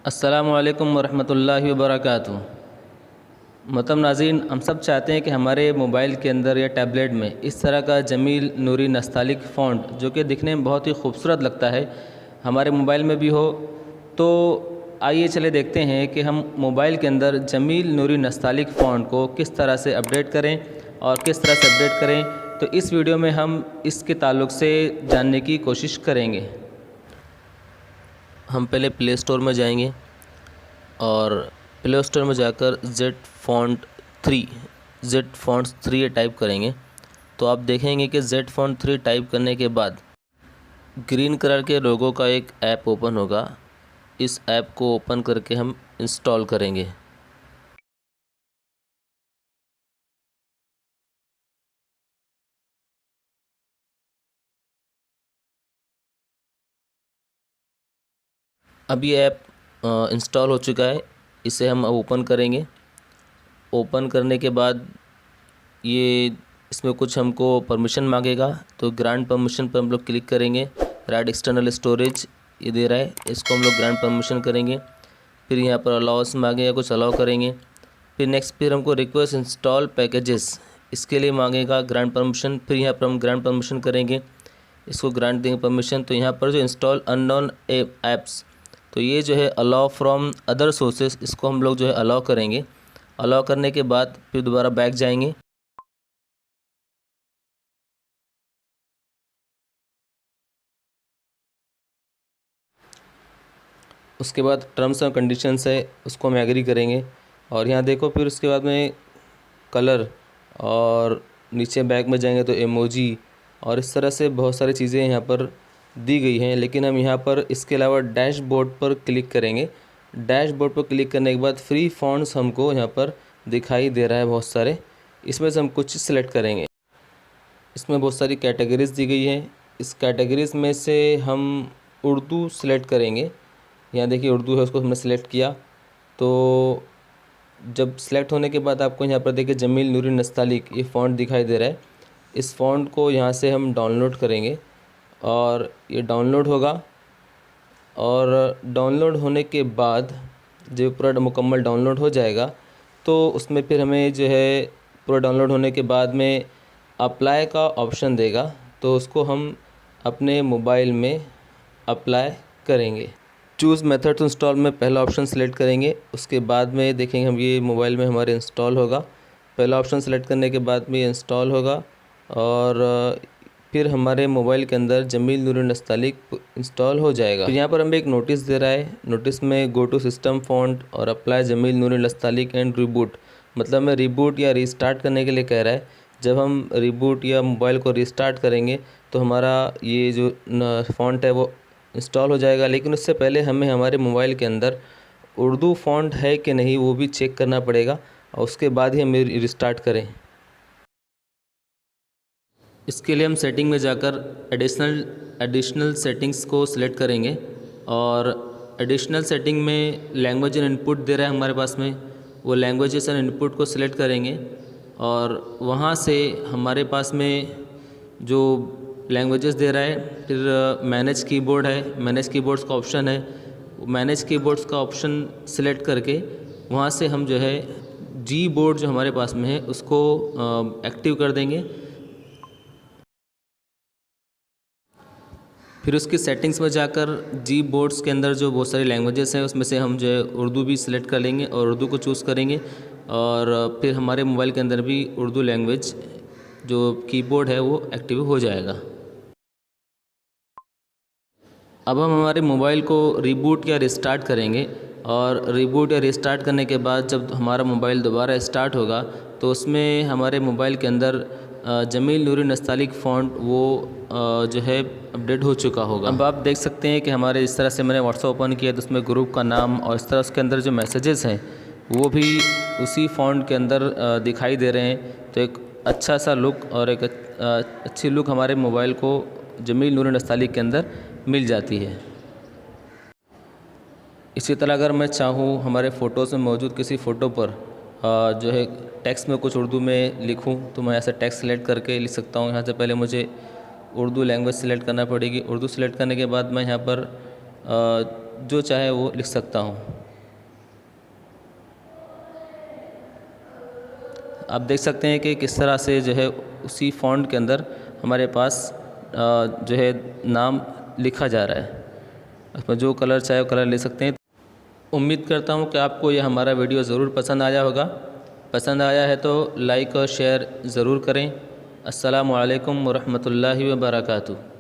अस्सलामुअलैकुम वरहमतुल्लाहि वबरकातुहू। मोहतरम नाज़रीन, हम सब चाहते हैं कि हमारे मोबाइल के अंदर या टैबलेट में इस तरह का जमील नूरी नस्तालिक फ़ॉन्ट जो कि दिखने में बहुत ही खूबसूरत लगता है हमारे मोबाइल में भी हो। तो आइए चले देखते हैं कि हम मोबाइल के अंदर जमील नूरी नस्तालिक फ़ॉन्ट को किस तरह से अपडेट करें और किस तरह से अपडेट करें। तो इस वीडियो में हम इसके ताल्लुक़ से जानने की कोशिश करेंगे। हम पहले प्ले स्टोर में जाएंगे और प्ले स्टोर में जाकर जेड फॉन्ट्स 3 टाइप करेंगे। तो आप देखेंगे कि जेड फॉन्ट 3 टाइप करने के बाद ग्रीन कलर के लोगो का एक ऐप ओपन होगा। इस ऐप को ओपन करके हम इंस्टॉल करेंगे। अब ये ऐप इंस्टॉल हो चुका है। इसे हम अब ओपन करेंगे। ओपन करने के बाद ये इसमें कुछ हमको परमिशन मांगेगा, तो ग्रांट परमिशन पर हम लोग क्लिक करेंगे। राइट एक्सटर्नल स्टोरेज ये दे रहा है, इसको हम लोग ग्रांट परमिशन करेंगे। फिर यहाँ पर अलाउंस मांगेगा, कुछ अलाउ करेंगे। फिर नेक्स्ट फिर हमको रिक्वेस्ट इंस्टॉल पैकेजेस, इसके लिए मांगेगा ग्रांट परमिशन। फिर यहाँ पर हम ग्रांट परमिशन करेंगे, इसको ग्रांट देंगे परमिशन। तो यहाँ पर जो इंस्टॉल अननोन ऐप्स, तो ये जो है अलाउ फ्रॉम अदर सोर्सेस, इसको हम लोग जो है अलाउ करेंगे। अलाउ करने के बाद फिर दोबारा बैक जाएंगे। उसके बाद टर्म्स एंड कंडीशंस है, उसको हम एग्री करेंगे। और यहाँ देखो, फिर उसके बाद में कलर और नीचे बैक में जाएंगे तो इमोजी और इस तरह से बहुत सारी चीज़ें यहाँ पर दी गई हैं। लेकिन हम यहाँ पर इसके अलावा डैशबोर्ड पर क्लिक करेंगे। डैशबोर्ड पर क्लिक करने के बाद फ्री फॉन्ट्स हमको यहाँ पर दिखाई दे रहा है बहुत सारे। इसमें से हम कुछ सिलेक्ट करेंगे। इसमें बहुत सारी कैटेगरीज दी गई हैं। इस कैटेगरीज में से हम उर्दू सिलेक्ट करेंगे। यहाँ देखिए उर्दू है, उसको हमने सेलेक्ट किया। तो जब सेलेक्ट होने के बाद आपको यहाँ पर देखिए जमील नूरी नस्तालिक ये फ़ॉन्ट दिखाई दे रहा है। इस फ़ॉन्ट को यहाँ से हम डाउनलोड करेंगे और ये डाउनलोड होगा। और डाउनलोड होने के बाद जब पूरा मुकम्मल डाउनलोड हो जाएगा तो उसमें फिर हमें जो है पूरा डाउनलोड होने के बाद में अप्लाई का ऑप्शन देगा। तो उसको हम अपने मोबाइल में अप्लाई करेंगे। चूज़ मेथड टू इंस्टॉल में पहला ऑप्शन सेलेक्ट करेंगे। उसके बाद में देखेंगे हम ये मोबाइल में हमारे इंस्टॉल होगा। पहला ऑप्शन सेलेक्ट करने के बाद में ये इंस्टॉल होगा और फिर हमारे मोबाइल के अंदर जमील नूरी नस्तालिक इंस्टॉल हो जाएगा। फिर यहाँ पर हमें एक नोटिस दे रहा है। नोटिस में गो टू सिस्टम फ़ॉन्ट और apply Jameel Noori Nastaleeq and reboot, मतलब हमें रिबूट या रीस्टार्ट करने के लिए कह रहा है। जब हम रिबूट या मोबाइल को रीस्टार्ट करेंगे तो हमारा ये जो फ़ॉन्ट है वो इंस्टॉल हो जाएगा। लेकिन उससे पहले हमें हमारे मोबाइल के अंदर उर्दू फ़ॉन्ट है कि नहीं वो भी चेक करना पड़ेगा और उसके बाद ही हम रिस्टार्ट करें। इसके लिए हम सेटिंग में जाकर एडिशनल सेटिंग्स को सिलेक्ट करेंगे और एडिशनल सेटिंग में लैंग्वेज एंड इनपुट दे रहा है हमारे पास में, वो लैंग्वेजेस एंड इनपुट को सिलेक्ट करेंगे। और वहाँ से हमारे पास में जो लैंग्वेजेस दे रहा है, फिर मैनेज कीबोर्ड है, मैनेज कीबोर्ड्स का ऑप्शन है। मैनेज कीबोर्ड्स का ऑप्शन सिलेक्ट करके वहाँ से हम जो है जी बोर्ड जो हमारे पास में है उसको एक्टिव कर देंगे। फिर उसकी सेटिंग्स में जाकर जी बोर्ड्स के अंदर जो बहुत सारी लैंग्वेजेस हैं उसमें से हम जो है उर्दू भी सिलेक्ट कर लेंगे और उर्दू को चूज़ करेंगे। और फिर हमारे मोबाइल के अंदर भी उर्दू लैंग्वेज जो कीबोर्ड है वो एक्टिव हो जाएगा। अब हम हमारे मोबाइल को रिबूट या रिस्टार्ट करेंगे और रिबूट या रिस्टार्ट करने के बाद जब हमारा मोबाइल दोबारा स्टार्ट होगा तो उसमें हमारे मोबाइल के अंदर जमील नूरी नस्तालिक फ़ॉन्ट वो जो है अपडेट हो चुका होगा। अब आप देख सकते हैं कि हमारे इस तरह से मैंने व्हाट्सएप ओपन किया तो उसमें ग्रुप का नाम और इस तरह उसके अंदर जो मैसेजेस हैं वो भी उसी फ़ॉन्ट के अंदर दिखाई दे रहे हैं। तो एक अच्छा सा लुक और एक अच्छी लुक हमारे मोबाइल को जमील नूरी नस्तालिक के अंदर मिल जाती है। इसी तरह अगर मैं चाहूँ हमारे फ़ोटोज़ में मौजूद किसी फ़ोटो पर जो है टेक्स्ट में कुछ उर्दू में लिखूँ तो मैं ऐसा टेक्स्ट सेलेक्ट करके लिख सकता हूँ। यहाँ से पहले मुझे उर्दू लैंग्वेज सेलेक्ट करना पड़ेगी। उर्दू सेलेक्ट करने के बाद मैं यहाँ पर जो चाहे वो लिख सकता हूँ। आप देख सकते हैं कि किस तरह से जो है उसी फ़ॉन्ट के अंदर हमारे पास जो है नाम लिखा जा रहा है। उसमें जो कलर चाहे वो कलर ले सकते हैं। उम्मीद करता हूँ कि आपको यह हमारा वीडियो ज़रूर पसंद आया होगा। पसंद आया है तो लाइक और शेयर ज़रूर करें। अस्सलामु अलैकुम व रहमतुल्लाहि व बरकातुहू।